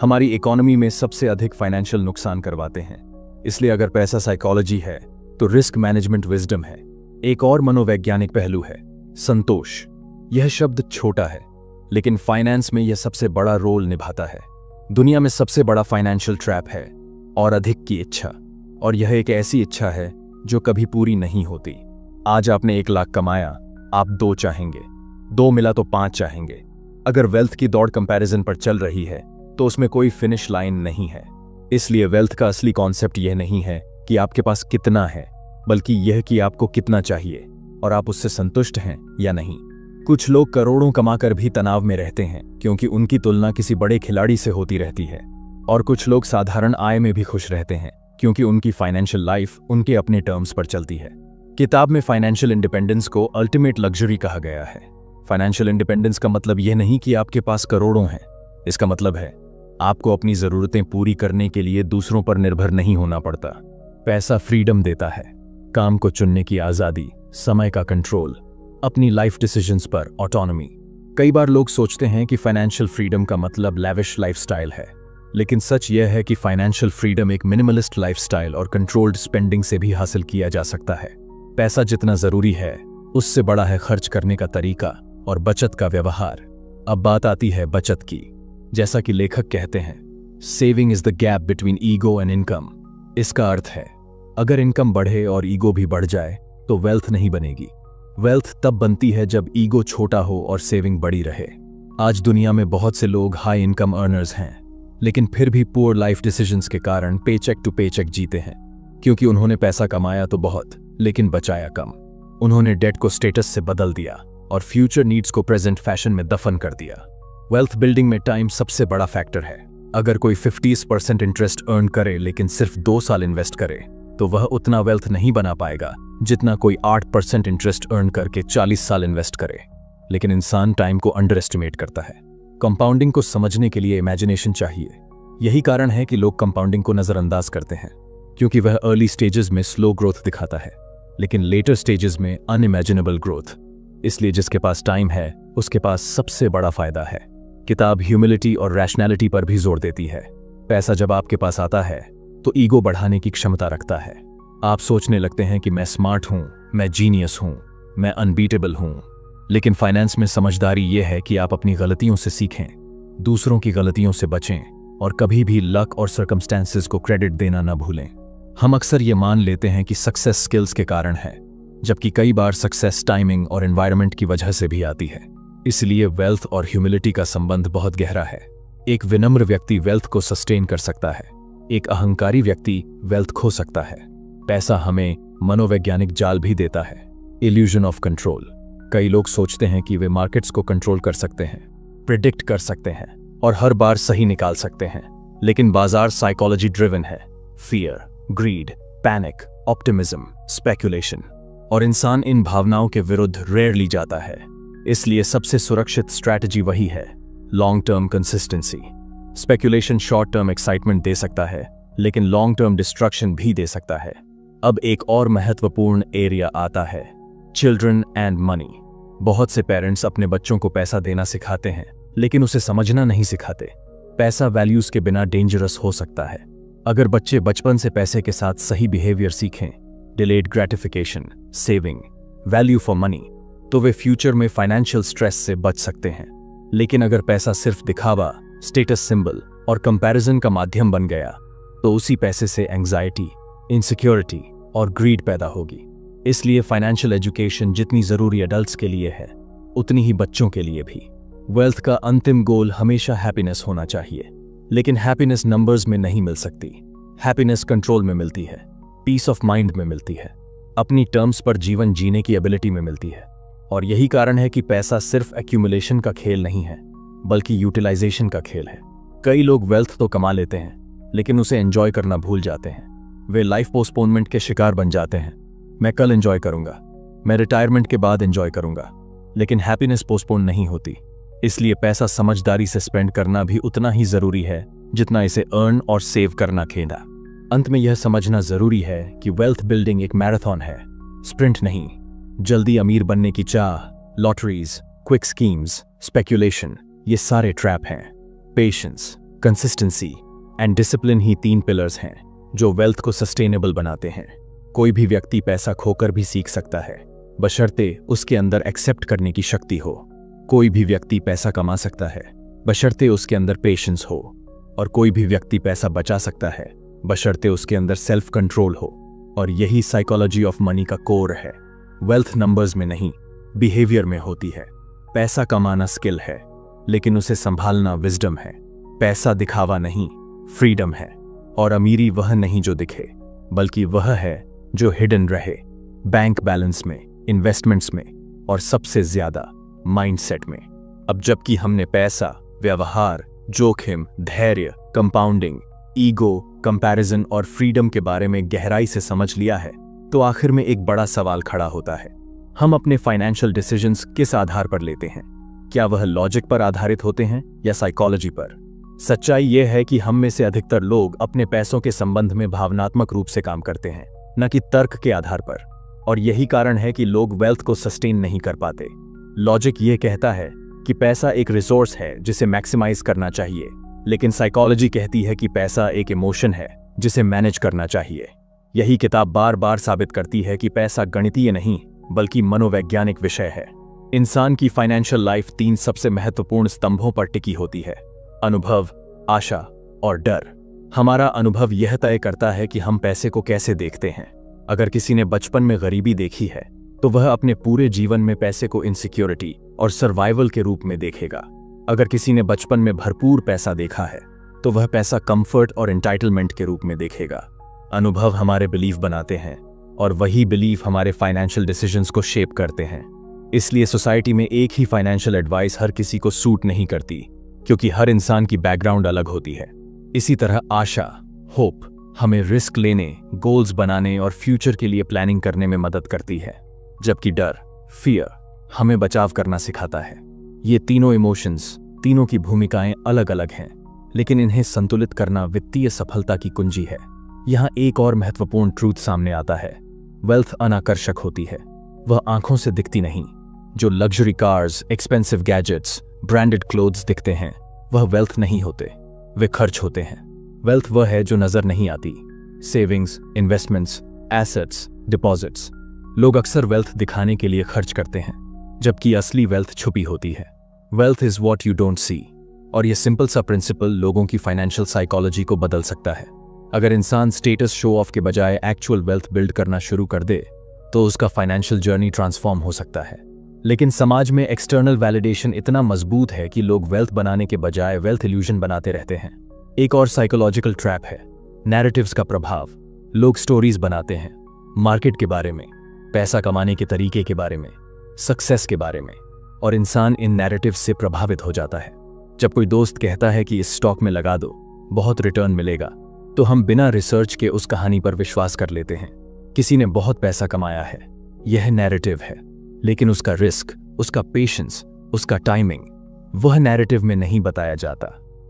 हमारी इकोनॉमी में सबसे अधिक फाइनेंशियल नुकसान करवाते हैं। इसलिए अगर पैसा साइकोलॉजी है तो रिस्क मैनेजमेंट विजडम है। एक और मनोवैज्ञानिक पहलू है संतोष। यह शब्द छोटा है, लेकिन फाइनेंस में यह सबसे बड़ा रोल निभाता है। दुनिया में सबसे बड़ा फाइनेंशियल ट्रैप है और अधिक की इच्छा, और यह एक ऐसी इच्छा है जो कभी पूरी नहीं होती। आज आपने 1 लाख कमाया, आप 2 चाहेंगे, 2 मिला तो 5 चाहेंगे। अगर वेल्थ की दौड़ कंपैरिजन पर चल रही है तो उसमें कोई फिनिश लाइन नहीं है। इसलिए वेल्थ का असली कॉन्सेप्ट यह नहीं है कि आपके पास कितना है, बल्कि यह कि आपको कितना चाहिए और आप उससे संतुष्ट हैं या नहीं। कुछ लोग करोड़ों कमाकर भी तनाव में रहते हैं क्योंकि उनकी तुलना किसी बड़े खिलाड़ी से होती रहती है, और कुछ लोग साधारण आय में भी खुश रहते हैं क्योंकि उनकी फाइनेंशियल लाइफ उनके अपने टर्म्स पर चलती है। किताब में फाइनेंशियल इंडिपेंडेंस को अल्टीमेट लग्जरी कहा गया है। फाइनेंशियल इंडिपेंडेंस का मतलब यह नहीं कि आपके पास करोड़ों हैं। इसका मतलब है आपको अपनी जरूरतें पूरी करने के लिए दूसरों पर निर्भर नहीं होना पड़ता। पैसा फ्रीडम देता है, काम को चुनने की आजादी, समय का कंट्रोल, अपनी लाइफ डिसीजंस पर ऑटोनॉमी। कई बार लोग सोचते हैं कि फाइनेंशियल फ्रीडम का मतलब लैविश लाइफस्टाइल है, लेकिन सच यह है कि फाइनेंशियल फ्रीडम एक मिनिमलिस्ट लाइफस्टाइल और कंट्रोल्ड स्पेंडिंग से भी हासिल किया जा सकता है। पैसा जितना जरूरी है उससे बड़ा है खर्च करने का तरीका और बचत का व्यवहार। अब बात आती है बचत की। जैसा कि लेखक कहते हैं, saving is the gap between ego and income. इसका अर्थ है अगर इनकम बढ़े और ईगो भी बढ़ जाए तो वेल्थ नहीं बनेगी। वेल्थ तब बनती है जब ईगो छोटा हो और सेविंग बड़ी रहे। आज दुनिया में बहुत से लोग हाई इनकम अर्नर्स हैं, लेकिन फिर भी पुअर लाइफ डिसीजंस के कारण पेचेक टू पेचेक जीते हैं, क्योंकि उन्होंने पैसा कमाया तो बहुत, लेकिन बचाया कम। उन्होंने डेट को स्टेटस से बदल दिया और फ्यूचर नीड्स को प्रेजेंट फैशन में दफन कर दिया। वेल्थ बिल्डिंग में टाइम सबसे बड़ा फैक्टर है। अगर कोई 50% इंटरेस्ट अर्न करे लेकिन सिर्फ 2 साल इन्वेस्ट करे तो वह उतना वेल्थ नहीं बना पाएगा जितना कोई 8% इंटरेस्ट अर्न करके 40 साल इन्वेस्ट करे। लेकिन इंसान टाइम को अंडर एस्टिमेट करता है। कंपाउंडिंग को समझने के लिए इमेजिनेशन चाहिए। यही कारण है कि लोग कंपाउंडिंग को नजरअंदाज करते हैं, क्योंकि वह अर्ली स्टेजेस में स्लो ग्रोथ दिखाता है, लेकिन लेटर स्टेजेस में अनइमेजिनेबल ग्रोथ। इसलिए जिसके पास टाइम है उसके पास सबसे बड़ा फायदा है। किताब ह्यूमिलिटी और रैशनैलिटी पर भी जोर देती है। पैसा जब आपके पास आता है तो ईगो बढ़ाने की क्षमता रखता है। आप सोचने लगते हैं कि मैं स्मार्ट हूं, मैं जीनियस हूं, मैं अनबीटेबल हूं। लेकिन फाइनेंस में समझदारी यह है कि आप अपनी गलतियों से सीखें, दूसरों की गलतियों से बचें और कभी भी लक और सर्कमस्टेंसेस को क्रेडिट देना न भूलें। हम अक्सर ये मान लेते हैं कि सक्सेस स्किल्स के कारण है, जबकि कई बार सक्सेस टाइमिंग और एनवायरनमेंट की वजह से भी आती है। इसलिए वेल्थ और ह्यूमिलिटी का संबंध बहुत गहरा है। एक विनम्र व्यक्ति वेल्थ को सस्टेन कर सकता है, एक अहंकारी व्यक्ति वेल्थ खो सकता है। पैसा हमें मनोवैज्ञानिक जाल भी देता है, इल्यूजन ऑफ कंट्रोल। कई लोग सोचते हैं कि वे मार्केट्स को कंट्रोल कर सकते हैं, प्रिडिक्ट कर सकते हैं और हर बार सही निकाल सकते हैं, लेकिन बाजार साइकोलॉजी ड्रिवन है। Fear, greed, panic, optimism, speculation, और इंसान इन भावनाओं के विरुद्ध रेयरली जाता है। इसलिए सबसे सुरक्षित स्ट्रैटेजी वही है, long term consistency. Speculation short term excitement दे सकता है, लेकिन लॉन्ग टर्म डिस्ट्रक्शन भी दे सकता है। अब एक और महत्वपूर्ण एरिया आता है, चिल्ड्रन एंड मनी। बहुत से पेरेंट्स अपने बच्चों को पैसा देना सिखाते हैं, लेकिन उसे समझना नहीं सिखाते। पैसा वैल्यूज के बिना डेंजरस हो सकता है। अगर बच्चे बचपन से पैसे के साथ सही बिहेवियर सीखें, delayed gratification, saving, value for money, तो वे फ्यूचर में फाइनेंशियल स्ट्रेस से बच सकते हैं। लेकिन अगर पैसा सिर्फ दिखावा, स्टेटस सिंबल और कंपैरिजन का माध्यम बन गया, तो उसी पैसे से एंग्जाइटी, इनसिक्योरिटी और ग्रीड पैदा होगी। इसलिए फाइनेंशियल एजुकेशन जितनी जरूरी एडल्ट्स के लिए है, उतनी ही बच्चों के लिए भी। वेल्थ का अंतिम गोल हमेशा हैप्पीनेस होना चाहिए, लेकिन हैप्पीनेस नंबर्स में नहीं मिल सकती। हैप्पीनेस कंट्रोल में मिलती है, पीस ऑफ माइंड में मिलती है, अपनी टर्म्स पर जीवन जीने की एबिलिटी में मिलती है। और यही कारण है कि पैसा सिर्फ एक्यूमुलेशन का खेल नहीं है, बल्कि यूटिलाइजेशन का खेल है। कई लोग वेल्थ तो कमा लेते हैं, लेकिन उसे एंजॉय करना भूल जाते हैं। वे लाइफ पोस्टपोनमेंट के शिकार बन जाते हैं। मैं कल एंजॉय करूंगा, मैं रिटायरमेंट के बाद एंजॉय करूंगा। लेकिन हैप्पीनेस पोस्टपोन नहीं होती, इसलिए पैसा समझदारी से स्पेंड करना भी उतना ही जरूरी है जितना इसे अर्न और सेव करना खेदा। अंत में यह समझना जरूरी है कि वेल्थ बिल्डिंग एक मैराथन है, स्प्रिंट नहीं। जल्दी अमीर बनने की चाह, लॉटरीज, क्विक स्कीम्स, स्पेक्यूलेशन, ये सारे ट्रैप हैं। Patience, consistency and discipline he 3 pillars हैं जो वेल्थ को सस्टेनेबल बनाते हैं। कोई भी व्यक्ति पैसा खोकर भी सीख सकता है, बशर्ते उसके अंदर एक्सेप्ट करने की शक्ति हो। कोई भी व्यक्ति पैसा कमा सकता है, बशर्ते उसके अंदर पेशेंस हो। और कोई भी व्यक्ति पैसा बचा सकता है, बशर्ते उसके अंदर सेल्फ कंट्रोल हो। और यही साइकोलॉजी ऑफ मनी का कोर है। वेल्थ नंबर्स में नहीं, बिहेवियर में होती है। पैसा कमाना स्किल है, लेकिन उसे संभालना विजडम है। पैसा दिखावा नहीं, फ्रीडम है। और अमीरी वह नहीं जो दिखे, बल्कि वह है जो हिडन रहे, बैंक बैलेंस में, इन्वेस्टमेंट्स में और सबसे ज्यादा माइंडसेट में। अब जबकि हमने पैसा, व्यवहार, जोखिम, धैर्य, कंपाउंडिंग, ईगो, कंपैरिजन और फ्रीडम के बारे में गहराई से समझ लिया है, तो आखिर में एक बड़ा सवाल खड़ा होता है। हम अपने फाइनेंशियल डिसीजंस किस आधार पर लेते हैं? क्या वह लॉजिक पर आधारित होते हैं या साइकोलॉजी पर? सच्चाई यह है कि हम में से अधिकतर लोग अपने पैसों के संबंध में भावनात्मक रूप से काम करते हैं, न कि तर्क के आधार पर। और यही कारण है कि लोग वेल्थ को सस्टेन नहीं कर पाते। लॉजिक ये कहता है कि पैसा एक रिसोर्स है जिसे मैक्सिमाइज करना चाहिए, लेकिन साइकोलॉजी कहती है कि पैसा एक इमोशन है जिसे मैनेज करना चाहिए। यही किताब बार बार साबित करती है कि पैसा गणितीय नहीं, बल्कि मनोवैज्ञानिक विषय है। इंसान की फाइनेंशियल लाइफ 3 सबसे महत्वपूर्ण स्तंभों पर टिकी होती है: अनुभव, आशा और डर। हमारा अनुभव यह तय करता है कि हम पैसे को कैसे देखते हैं। अगर किसी ने बचपन में गरीबी देखी है, तो वह अपने पूरे जीवन में पैसे को इनसिक्योरिटी और सर्वाइवल के रूप में देखेगा। अगर किसी ने बचपन में भरपूर पैसा देखा है, तो वह पैसा कंफर्ट और एंटाइटलमेंट के रूप में देखेगा। अनुभव हमारे बिलीफ बनाते हैं, और वही बिलीफ हमारे फाइनेंशियल डिसीजंस को शेप करते हैं। इसलिए सोसाइटी में एक ही फाइनेंशियल एडवाइस हर किसी को सूट नहीं करती, क्योंकि हर इंसान की बैकग्राउंड अलग होती है। इसी तरह आशा, होप हमें रिस्क लेने, गोल्स बनाने और फ्यूचर के लिए प्लानिंग करने में मदद करती है, जबकि डर, फियर हमें बचाव करना सिखाता है। ये तीनों इमोशंस, तीनों की भूमिकाएं अलग अलग हैं, लेकिन इन्हें संतुलित करना वित्तीय सफलता की कुंजी है। यहाँ एक और महत्वपूर्ण ट्रूथ सामने आता है: वेल्थ अनाकर्षक होती है, वह आंखों से दिखती नहीं। जो luxury cars, expensive gadgets, branded clothes दिखते हैं, वह वेल्थ नहीं होते, वे खर्च होते हैं। वेल्थ वह है जो नजर नहीं आती: सेविंग्स, इन्वेस्टमेंट्स, एसेट्स, डिपॉजिट्स। लोग अक्सर वेल्थ दिखाने के लिए खर्च करते हैं, जबकि असली वेल्थ छुपी होती है। Wealth is what you don't see. और यह सिंपल सा प्रिंसिपल लोगों की फाइनेंशियल साइकोलॉजी को बदल सकता है। अगर इंसान स्टेटस शो ऑफ के बजाय एक्चुअल वेल्थ बिल्ड करना शुरू कर दे, तो उसका फाइनेंशियल जर्नी ट्रांसफॉर्म हो सकता है। लेकिन समाज में एक्सटर्नल वैलिडेशन इतना मजबूत है कि लोग वेल्थ बनाने के बजाय वेल्थ इल्यूजन बनाते रहते हैं। एक और साइकोलॉजिकल ट्रैप है नैरेटिव्स का प्रभाव। लोग स्टोरीज बनाते हैं, मार्केट के बारे में, पैसा कमाने के तरीके के बारे में, सक्सेस के बारे में, और इंसान इन नैरेटिव्स से प्रभावित हो जाता है। जब कोई दोस्त कहता है कि इस स्टॉक में लगा दो, बहुत रिटर्न मिलेगा, तो हम बिना रिसर्च के उस कहानी पर विश्वास कर लेते हैं। किसी ने बहुत पैसा कमाया है, यह नैरेटिव है, लेकिन उसका रिस्क, उसका पेशेंस, उसका टाइमिंग, वह नैरेटिव में नहीं बताया जाता,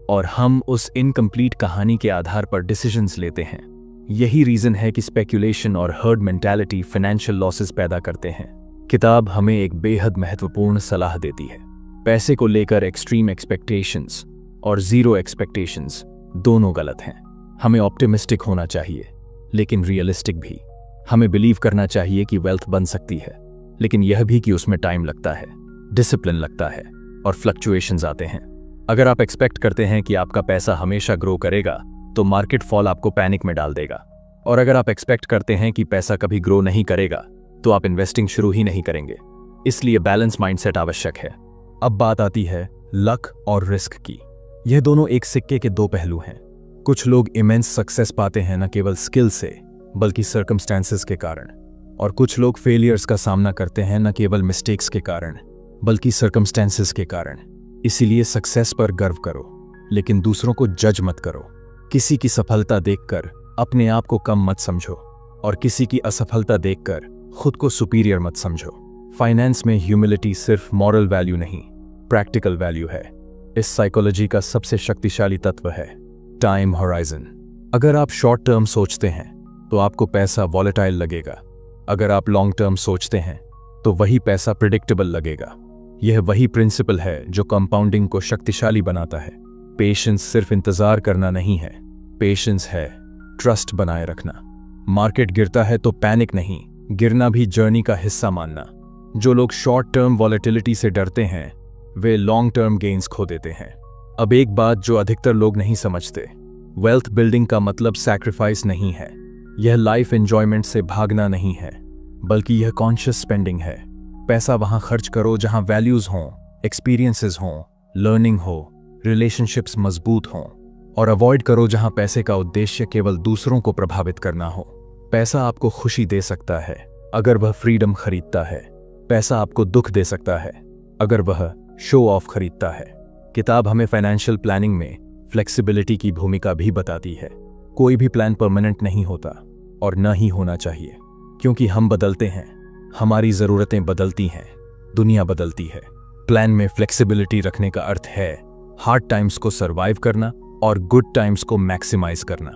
और हम उस इनकम्प्लीट कहानी के आधार पर डिसीजंस लेते हैं। यही रीजन है कि स्पेक्यूलेशन और हर्ड मेंटालिटी फाइनेंशियल लॉसेस पैदा करते हैं। किताब हमें एक बेहद महत्वपूर्ण सलाह देती है: पैसे को लेकर एक्सट्रीम एक्सपेक्टेशंस और जीरो एक्सपेक्टेशंस दोनों गलत हैं। हमें ऑप्टिमिस्टिक होना चाहिए, लेकिन रियलिस्टिक भी। हमें बिलीव करना चाहिए कि वेल्थ बन सकती है, लेकिन यह भी कि उसमें टाइम लगता है, डिसिप्लिन लगता है, और फ्लक्चुएशंस आते हैं। अगर आप एक्सपेक्ट करते हैं कि आपका पैसा हमेशा ग्रो करेगा, तो मार्केट फॉल आपको पैनिक में डाल देगा। और अगर आप एक्सपेक्ट करते हैं कि पैसा कभी ग्रो नहीं करेगा, तो आप इन्वेस्टिंग शुरू ही नहीं करेंगे। इसलिए बैलेंस माइंडसेट आवश्यक है। अब बात आती है लक और रिस्क की। यह दोनों एक सिक्के के 2 पहलू हैं। कुछ लोग इमेंस सक्सेस पाते हैं न केवल स्किल से, बल्कि सर्कमस्टेंसेस के कारण, और कुछ लोग फेलियर्स का सामना करते हैं न केवल मिस्टेक्स के कारण, बल्कि सर्कमस्टेंसेस के कारण। इसीलिए सक्सेस पर गर्व करो, लेकिन दूसरों को जज मत करो। किसी की सफलता देखकर अपने आप को कम मत समझो, और किसी की असफलता देखकर खुद को सुपीरियर मत समझो। फाइनेंस में ह्यूमिलिटी सिर्फ मॉरल वैल्यू नहीं, प्रैक्टिकल वैल्यू है। इस साइकोलॉजी का सबसे शक्तिशाली तत्व है टाइम होराइजन। अगर आप शॉर्ट टर्म सोचते हैं तो आपको पैसा वॉलेटाइल लगेगा। अगर आप लॉन्ग टर्म सोचते हैं तो वही पैसा प्रिडिक्टेबल लगेगा। यह वही प्रिंसिपल है जो कंपाउंडिंग को शक्तिशाली बनाता है। पेशेंस सिर्फ इंतजार करना नहीं है, पेशेंस है ट्रस्ट बनाए रखना। मार्केट गिरता है तो पैनिक नहीं, गिरना भी जर्नी का हिस्सा मानना। जो लोग शॉर्ट टर्म वॉलेटिलिटी से डरते हैं वे लॉन्ग टर्म गेन्स खो देते हैं। अब एक बात जो अधिकतर लोग नहीं समझते, वेल्थ बिल्डिंग का मतलब सैक्रिफाइस नहीं है। यह लाइफ एंजॉयमेंट से भागना नहीं है, बल्कि यह कॉन्शियस स्पेंडिंग है। पैसा वहां खर्च करो जहां वैल्यूज हों, एक्सपीरियंसेस हों, लर्निंग हो, रिलेशनशिप्स मजबूत हों, और अवॉइड करो जहां पैसे का उद्देश्य केवल दूसरों को प्रभावित करना हो। पैसा आपको खुशी दे सकता है अगर वह फ्रीडम खरीदता है। पैसा आपको दुख दे सकता है अगर वह शो ऑफ खरीदता है। किताब हमें फाइनेंशियल प्लानिंग में फ्लेक्सिबिलिटी की भूमिका भी बताती है। कोई भी प्लान परमानेंट नहीं होता और न ही होना चाहिए, क्योंकि हम बदलते हैं, हमारी जरूरतें बदलती हैं, दुनिया बदलती है। प्लान में फ्लेक्सिबिलिटी रखने का अर्थ है हार्ड टाइम्स को सरवाइव करना और गुड टाइम्स को मैक्सिमाइज करना।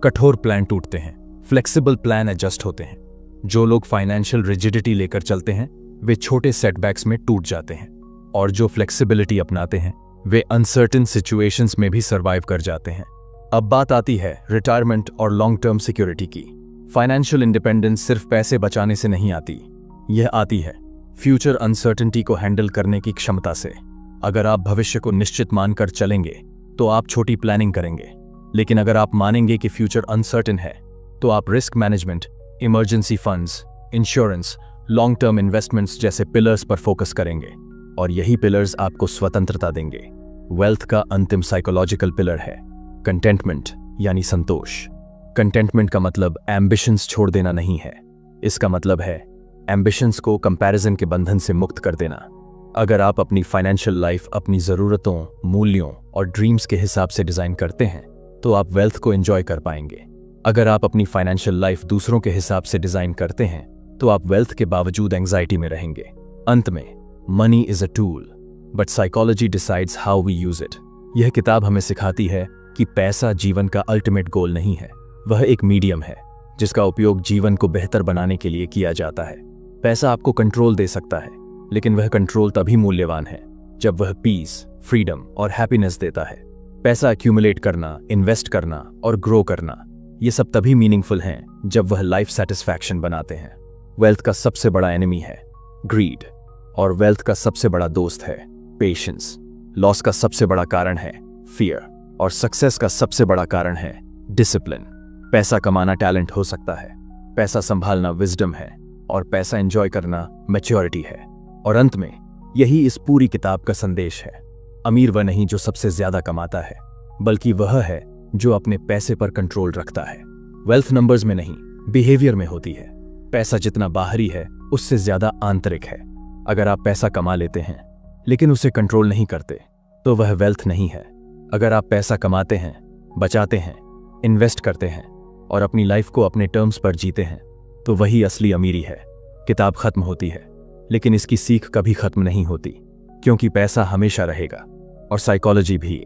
कठोर प्लान टूटते हैं, फ्लेक्सिबल प्लान एडजस्ट होते हैं। जो लोग फाइनेंशियल रिजिडिटी लेकर चलते हैं वे छोटे सेटबैक्स में टूट जाते हैं, और जो फ्लेक्सिबिलिटी अपनाते हैं वे अनसर्टेन सिचुएशंस में भी सरवाइव कर जाते हैं। अब बात आती है रिटायरमेंट और लॉन्ग टर्म सिक्योरिटी की। फाइनेंशियल इंडिपेंडेंस सिर्फ पैसे बचाने से नहीं आती, यह आती है फ्यूचर अनसर्टेनिटी को हैंडल करने की क्षमता से। अगर आप भविष्य को निश्चित मानकर चलेंगे तो आप छोटी प्लानिंग करेंगे, लेकिन अगर आप मानेंगे कि फ्यूचर अनसर्टेन है तो आप risk management, emergency funds, insurance, long term investments जैसे पिलर्स पर फोकस करेंगे, और यही पिलर्स आपको स्वतंत्रता देंगे। वेल्थ का अंतिम साइकोलॉजिकल पिलर है कंटेंटमेंट, यानी संतोष। कंटेंटमेंट का मतलब एम्बिशंस छोड़ देना नहीं है, इसका मतलब है एम्बिशंस को कंपैरिजन के बंधन से मुक्त कर देना। अगर आप अपनी फाइनेंशियल लाइफ अपनी ज़रूरतों, मूल्यों और ड्रीम्स के हिसाब से डिज़ाइन करते हैं तो आप वेल्थ को एंजॉय कर पाएंगे। अगर आप अपनी फाइनेंशियल लाइफ दूसरों के हिसाब से डिज़ाइन करते हैं तो आप वेल्थ के बावजूद एंग्जाइटी में रहेंगे। अंत में, money is a tool but psychology decides how we use it. यह किताब हमें सिखाती है कि पैसा जीवन का अल्टीमेट गोल नहीं है, वह एक मीडियम है जिसका उपयोग जीवन को बेहतर बनाने के लिए किया जाता है। पैसा आपको कंट्रोल दे सकता है, लेकिन वह कंट्रोल तभी मूल्यवान है जब वह पीस, फ्रीडम और हैप्पीनेस देता है। पैसा एक्यूमुलेट करना, इन्वेस्ट करना और ग्रो करना, ये सब तभी मीनिंगफुल हैं जब वह लाइफ सेटिस्फैक्शन बनाते हैं। वेल्थ का सबसे बड़ा एनिमी है ग्रीड, और वेल्थ का सबसे बड़ा दोस्त है पेशेंस। लॉस का सबसे बड़ा कारण है फियर, और सक्सेस का सबसे बड़ा कारण है डिसिप्लिन। पैसा कमाना टैलेंट हो सकता है, पैसा संभालना विजडम है, और पैसा एंजॉय करना मैच्योरिटी है। और अंत में यही इस पूरी किताब का संदेश है। अमीर वह नहीं जो सबसे ज्यादा कमाता है, बल्कि वह है जो अपने पैसे पर कंट्रोल रखता है। वेल्थ नंबर्स में नहीं, बिहेवियर में होती है। पैसा जितना बाहरी है उससे ज्यादा आंतरिक है। अगर आप पैसा कमा लेते हैं लेकिन उसे कंट्रोल नहीं करते तो वह वेल्थ नहीं है। अगर आप पैसा कमाते हैं, बचाते हैं, इन्वेस्ट करते हैं और अपनी लाइफ को अपने टर्म्स पर जीते हैं तो वही असली अमीरी है। किताब खत्म होती है, लेकिन इसकी सीख कभी खत्म नहीं होती, क्योंकि पैसा हमेशा रहेगा और साइकोलॉजी भी।